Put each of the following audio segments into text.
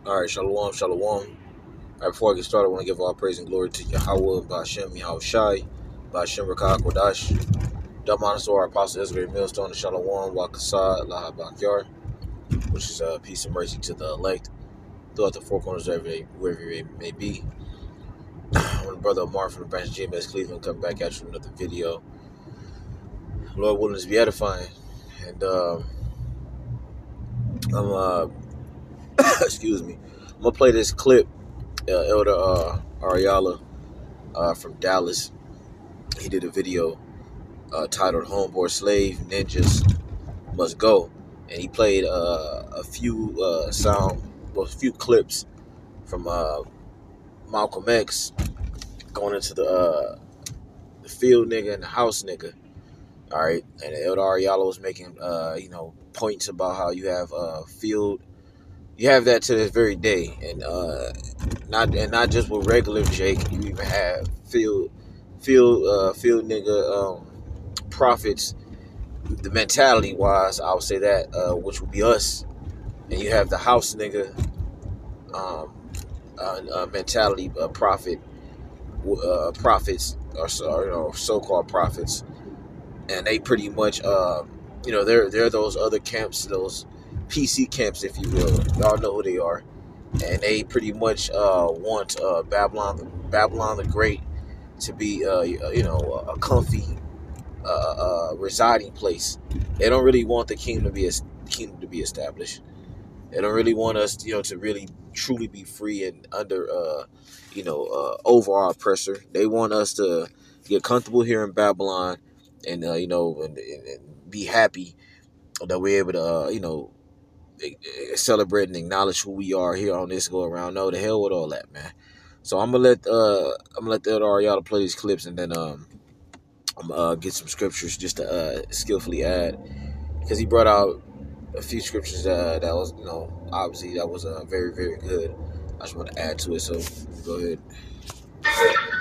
All right, shalom, shalom. All right, before I get started, I want to give all praise and glory to Yahweh, Ba'ashem, Yahushai, Ba'ashem, Rakah, Kodash, Damanosor, our Apostle Ezra, Millstone, and Shalom, Wakasad, Laha Bakyar, which is peace and mercy to the elect throughout the four corners of wherever you may be. When Brother Omar from the branch of GMS Cleveland come back at you with another video. Lord willing to be edifying. And I'm, excuse me, I'm going to play this clip, Elder Ariala from Dallas. He did a video titled Homeboy Slave Ninjas Must Go. And he played a few clips from Malcolm X going into the field nigga and the house nigga. All right. And Elder Ariala was making, points about how you have field. You have that to this very day. And not just with regular Jake. You even have field nigga prophets. The mentality wise, I would say that, which would be us, and you have the house nigga mentality prophets or so-called prophets, and they pretty much they're those other camps, those PC camps, if you will. Y'all know who they are, and they pretty much want Babylon the Great to be a comfy residing place. They don't really want the kingdom to be established. They don't really want us, to really truly be free and under, over our oppressor. They want us to get comfortable here in Babylon, and and be happy that we're able to, celebrate and acknowledge who we are here on this go around. No, the hell with all that, man. So I'm gonna let the Elder Ariala play these clips, and then I'm get some scriptures just to skillfully add, because he brought out a few scriptures that was, obviously that was very, very good. I just want to add to it, so go ahead.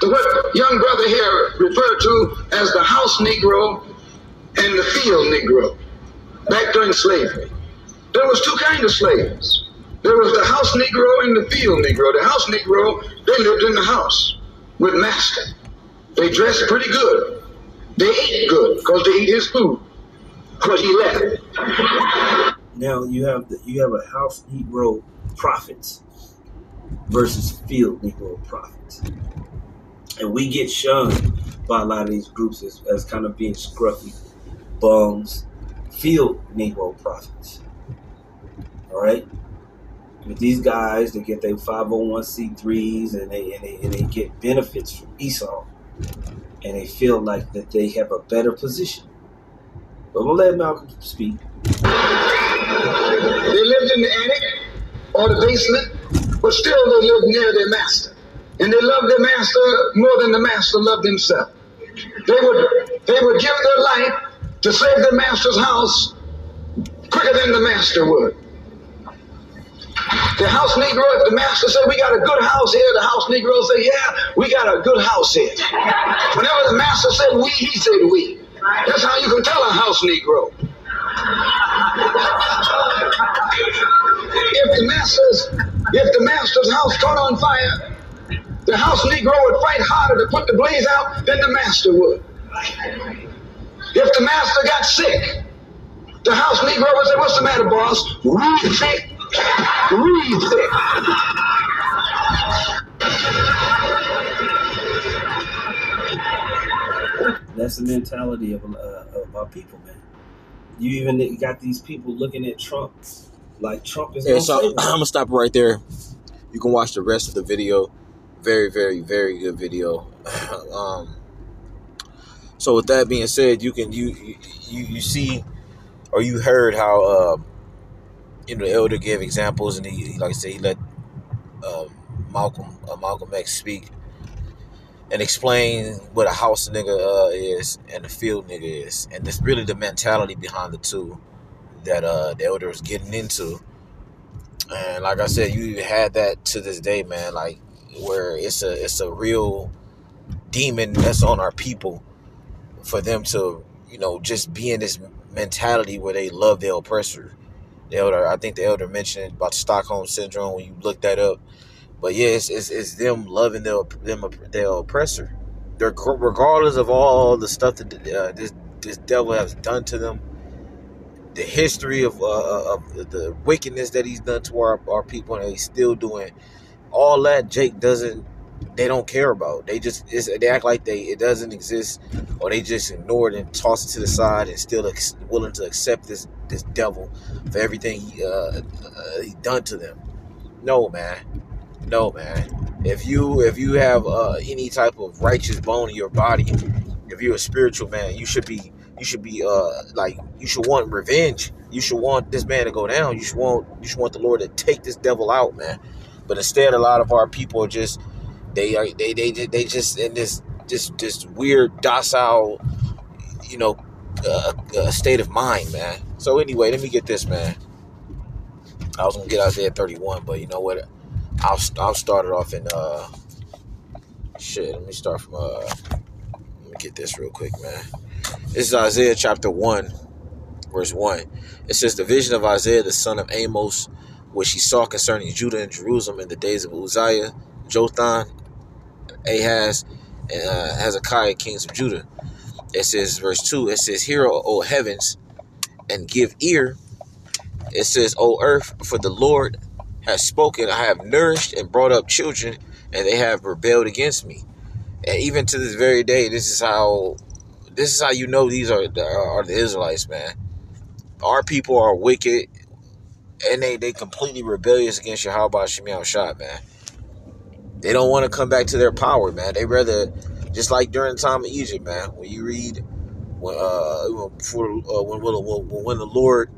What young brother here referred to as the house Negro and the field Negro. Back during slavery, there was two kinds of slaves. There was the house Negro and the field Negro. The house Negro, they lived in the house with master. They dressed pretty good. They ate good because they ate his food because he left. Now you have a house Negro prophets versus field Negro prophets, and we get shunned by a lot of these groups as kind of being scruffy bums. Field Negro prophets, all right. With these guys, they get their 501c3s and they get benefits from Esau, and they feel like that they have a better position. But we'll let Malcolm speak. They lived in the attic or the basement, but still they lived near their master. And they loved their master more than the master loved himself. They would give their life to save their master's house quicker than the master would. The house Negro, if the master said, we got a good house here, the house Negro say, yeah, we got a good house here. Whenever the master said we, he said we. That's how you can tell a house Negro. If the master's house caught on fire, the house Negro would fight harder to put the blaze out than the master would. If the master got sick, the house Negro would say, what's the matter, boss? Real sick. Real sick. That's the mentality of our people, man. You even got these people looking at Trump like Trump is. Yeah, so I'm gonna stop right there. You can watch the rest of the video. Very, very, very good video. So with that being said, you see, or you heard how the elder gave examples, and he like I said, he let Malcolm X speak and explain what a house nigga is and a field nigga is, and it's really the mentality behind the two that the elder is getting into. And like I said, you had that to this day, man. Like where it's a real demon that's on our people for them to just be in this mentality where they love their oppressor, The elder, I think the elder mentioned about the Stockholm syndrome when you look that up. But yeah, it's them loving their oppressor. They're, regardless of all the stuff that this devil has done to them, the history of the wickedness that he's done to our people, and he's still doing all that. Jake doesn't. They don't care about. They act like it doesn't exist, or they just ignore it and toss it to the side and still willing to accept this devil for everything he done to them. No, man. No, man. If you have any type of righteous bone in your body, if you're a spiritual man, you should be like, you should want revenge. You should want this man to go down. You should want the Lord to take this devil out, man. But instead, a lot of our people are just they just in this weird docile, state of mind, man. So anyway, let me get this, man. I was gonna get Isaiah 31, but you know what? I'll start it off in shit. Let me start from let me get this real quick, man. This is Isaiah chapter 1, verse 1. It says, the vision of Isaiah the son of Amos, which he saw concerning Judah and Jerusalem in the days of Uzziah, Jotham, Ahaz, and Hezekiah, kings of Judah. It says, verse 2, it says, hear, O heavens, and give ear. It says, O earth, for the Lord has spoken. I have nourished and brought up children, and they have rebelled against me. And even to this very day, this is how you know these are the Israelites, man. Our people are wicked, and they completely rebellious against Yahweh Shem Yahushua, man. They don't want to come back to their power, man. They rather, just like during the time of Egypt, man. When you read when the Lord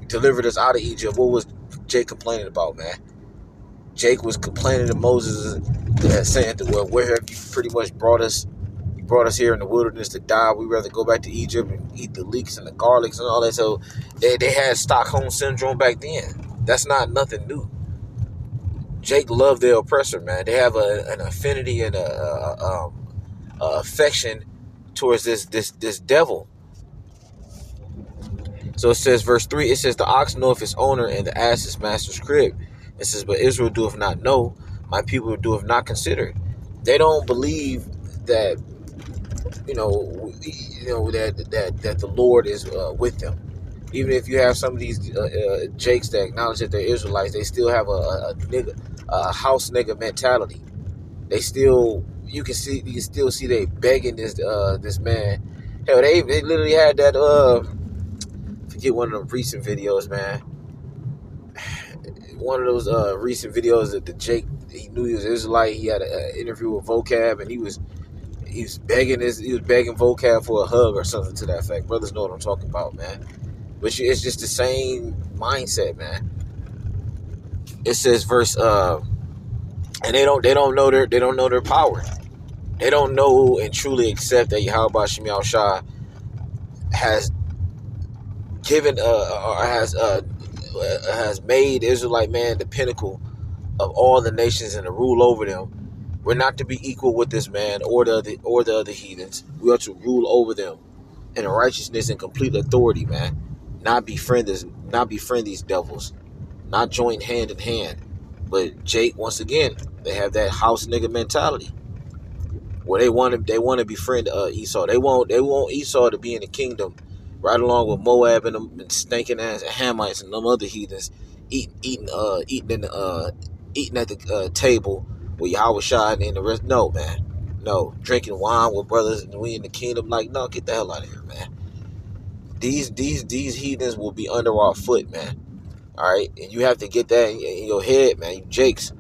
delivered us out of Egypt, what was Jake complaining about, man? Jake was complaining to Moses, saying that, well, where have you pretty much brought us? You brought us here in the wilderness to die. We'd rather go back to Egypt and eat the leeks and the garlics and all that. So they had Stockholm syndrome back then. That's not nothing new. Jake loved their oppressor, man. They have an affinity and a affection towards this devil. So it says, verse 3, it says, the ox knoweth his owner, and the ass his master's crib. It says, but Israel doeth not know, my people doeth not consider. They don't believe that, that the Lord is with them. Even if you have some of these Jakes that acknowledge that they're Israelites, they still have a house nigga mentality. They still, you can still see they begging this man. Hell, they literally had that forget one of the recent videos, man. One of those recent videos that the Jake, he knew he was Israelite. He had an interview with Vocab, and he was begging Vocab for a hug or something to that effect. Brothers know what I'm talking about, man. But it's just the same mindset, man. It says verse and they don't know their power. They don't know and truly accept that Yahweh Shem Yahushua has given or has made Israelite man the pinnacle of all the nations and to rule over them. We're not to be equal with this man or the other heathens. We are to rule over them in righteousness and complete authority, man. Not befriend these devils. Not join hand in hand. But Jake, once again, they have that house nigga mentality where they want to befriend Esau. They want Esau to be in the kingdom, right along with Moab and them stinking ass Hamites and them other heathens eating at the table with Yahushua and the rest. No, man, no, drinking wine with brothers and we in the kingdom. Like, no, get the hell out of here, man. These heathens will be under our foot, man. All right, and you have to get that in your head, man. You Jakes,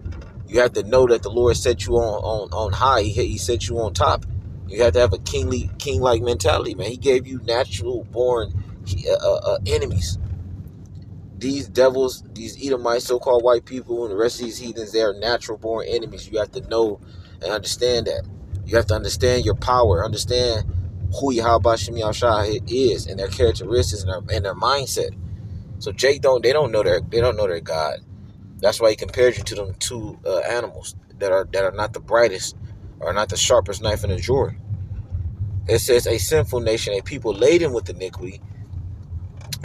you have to know that the Lord set you on high. He set you on top. You have to have a king-like mentality, man. He gave you natural born enemies. These devils, these Edomites, so-called white people, and the rest of these heathens, they are natural born enemies. You have to know and understand that. You have to understand your power, understand who Yahweh Shem Yahushua is and their characteristics and their mindset. So Jake they don't know their God. That's why he compared you to them two animals that are not the brightest or not the sharpest knife in the drawer. It says a sinful nation, a people laden with iniquity,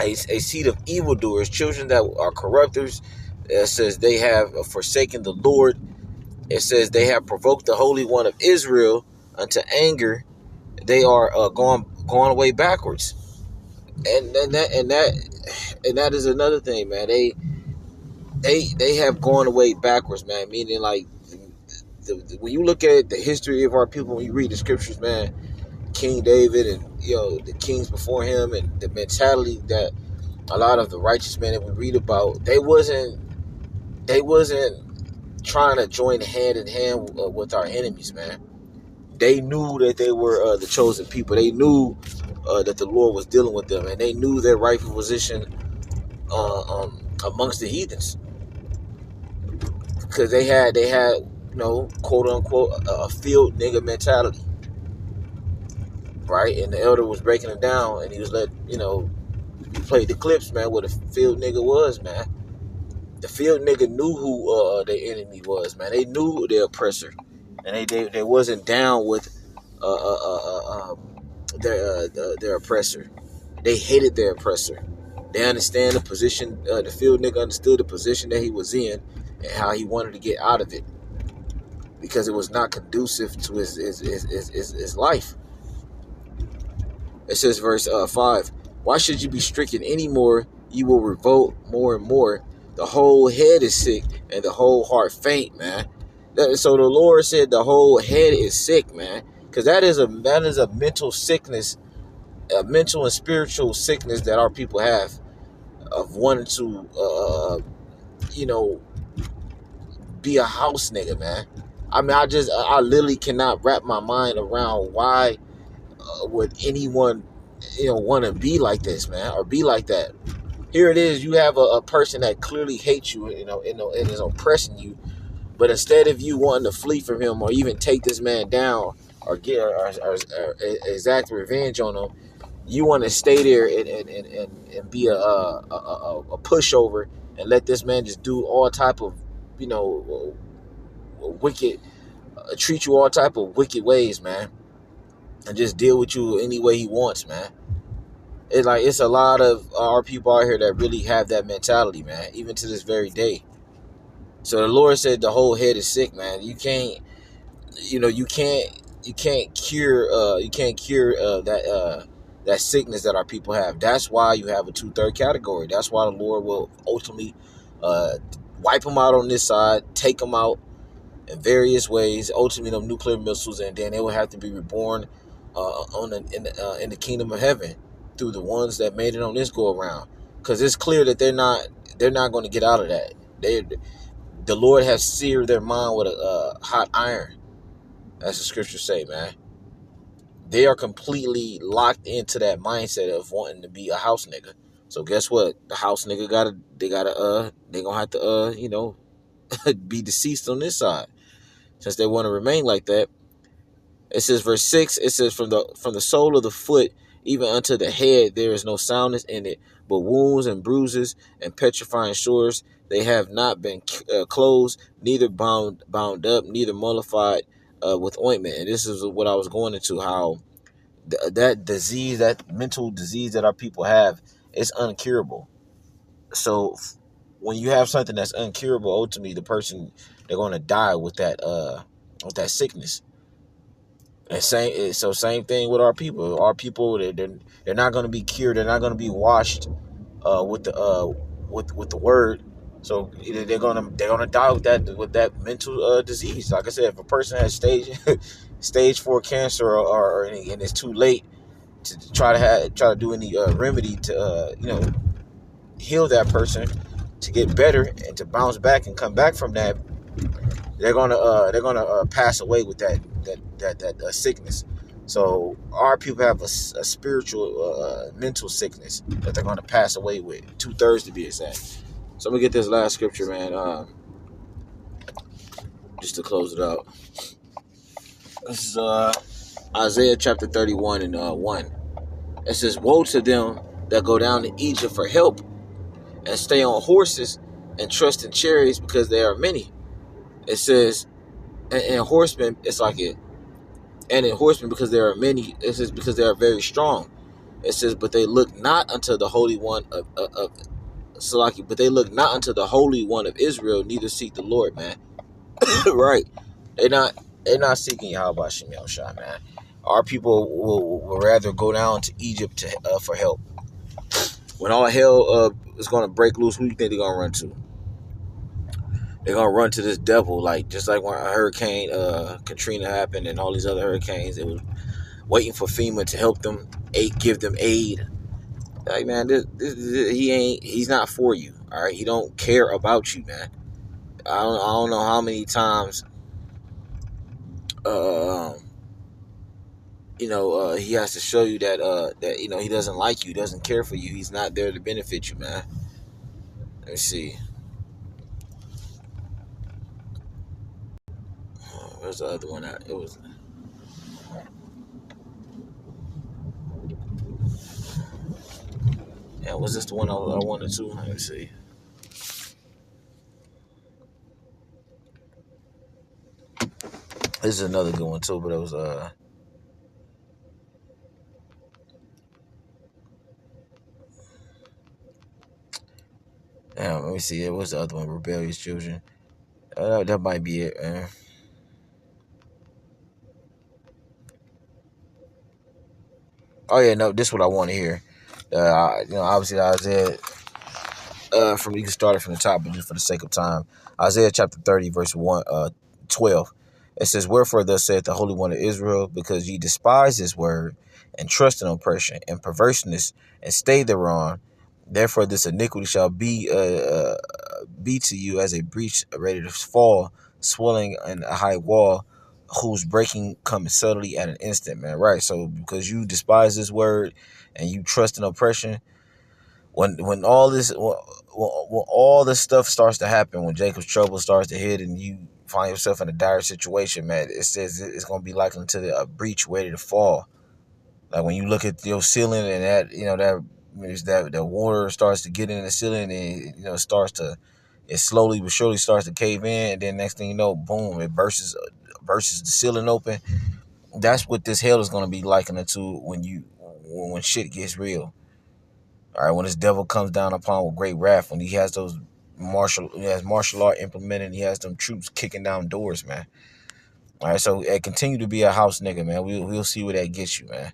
a seed of evildoers, children that are corrupters. It says they have forsaken the Lord. It says they have provoked the Holy One of Israel unto anger. They are going away backwards, and that is another thing, man. They have gone away backwards, man. Meaning, like, when you look at the history of our people, when you read the scriptures, man, King David and the kings before him, and the mentality that a lot of the righteous men that we read about, they wasn't trying to join hand in hand with our enemies, man. They knew that they were the chosen people. They knew that the Lord was dealing with them, and they knew their rightful position amongst the heathens, because they had quote unquote a field nigga mentality, right? And the elder was breaking it down, and he was he played the clips, man, what a field nigga was, man. The field nigga knew who their enemy was, man. They knew their oppressor, and they wasn't down with their oppressor. They hated their oppressor. They understand the position. The field nigga understood the position that he was in and how he wanted to get out of it, because it was not conducive to his life. It says, verse 5, why should you be stricken any more? You will revolt more and more. The whole head is sick and the whole heart faint, man. So the Lord said the whole head is sick, man, because that is a mental sickness, a mental and spiritual sickness that our people have, of wanting to, be a house nigga, man. I mean, I literally cannot wrap my mind around why would anyone, want to be like this, man, or be like that. Here it is, you have a person that clearly hates you, and is oppressing you, but instead of you wanting to flee from him or even take this man down or get or exact revenge on him, you want to stay there and be a pushover and let this man just do all type of, wicked, treat you all type of wicked ways, man, and just deal with you any way he wants, man. It's a lot of our people out here that really have that mentality, man, even to this very day. So the Lord said the whole head is sick, man. You can't cure that sickness that our people have. That's why you have a 2/3 category. That's why the Lord will ultimately wipe them out on this side, take them out in various ways, ultimately them nuclear missiles, and then they will have to be reborn in the kingdom of heaven through the ones that made it on this go around. Because it's clear that they're not going to get out of that. The Lord has seared their mind with a hot iron, as the scriptures say, man. They are completely locked into that mindset of wanting to be a house nigga. So guess what? The house nigga they gonna have to be deceased on this side, since they want to remain like that. It says, verse 6, it says, from the sole of the foot even unto the head there is no soundness in it, but wounds and bruises and petrifying sores. They have not been closed, neither bound up, neither mollified with ointment. And this is what I was going into, how that disease, that mental disease that our people have, is uncurable. So when you have something that's uncurable, ultimately they're going to die with that sickness. And same thing with our people. Our people, they're not going to be cured. They're not going to be washed with the word. So they're gonna die with that mental disease. Like I said, if a person has stage 4 cancer, and it's too late to try to do any remedy to heal that person to get better and to bounce back and come back from that, they're gonna pass away with that sickness. So our people have a spiritual mental sickness that they're gonna pass away with, 2/3 to be exact. So I'm gonna get this last scripture, man, just to close it out. This is Isaiah chapter 31 and 1. It says, "Woe to them that go down to Egypt for help, and stay on horses, and trust in chariots, because they are many." It says, and horsemen, it's like it. And in horsemen, because there are many, it says, because they are very strong. It says, but they look not unto the Holy One of Salaki, but they look not unto the Holy One of Israel, neither seek the Lord, man. Right? They not they're not seeking Yahweh Shem Yahushua, man. Our people will rather go down to Egypt for help. When all hell is going to break loose, who do you think they're going to run to? They're going to run to this devil, like just like when Hurricane Katrina happened and all these other hurricanes. It was waiting for FEMA to help them, give them aid. Like, man, he's not for you, all right? He don't care about you, man. I don't know how many times, he has to show you that he doesn't like you, doesn't care for you. He's not there to benefit you, man. Let's see. Where's the other one at? It was. Yeah, was this the one I wanted to? Let me see. This is another good one too, but it was Damn, let me see. It was the other one, Rebellious Children. That might be it, man. Oh yeah, no, this is what I want to hear. Obviously Isaiah. You can start it from the top, but just for the sake of time, Isaiah chapter 30, verse 12. It says, "Wherefore thus saith the Holy One of Israel, because ye despise his word, and trust in oppression and perverseness, and stay thereon. Therefore this iniquity shall be to you as a breach ready to fall, swelling in a high wall, whose breaking comes suddenly at an instant." Man, right? So because you despise this word and you trust in oppression, when all this stuff starts to happen, when Jacob's trouble starts to hit and you find yourself in a dire situation, man, it says it's going to be likened to a breach ready to fall. Like when you look at your ceiling and that water starts to get in the ceiling and it slowly but surely starts to cave in, and then next thing you know, boom, it bursts the ceiling open. That's what this hell is going to be likened to when shit gets real. All right, when this devil comes down upon with great wrath, when he has martial art implemented, he has them troops kicking down doors, man. All right, so continue to be a house nigga, man. We'll see where that gets you, man.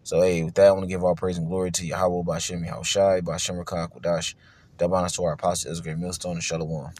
So hey, with that, I want to give all praise and glory to Yahweh, B'Shem Yahushai, B'Shem Rakah Kodash, Dabanas to our apostle Israel Millstone, and Shalom.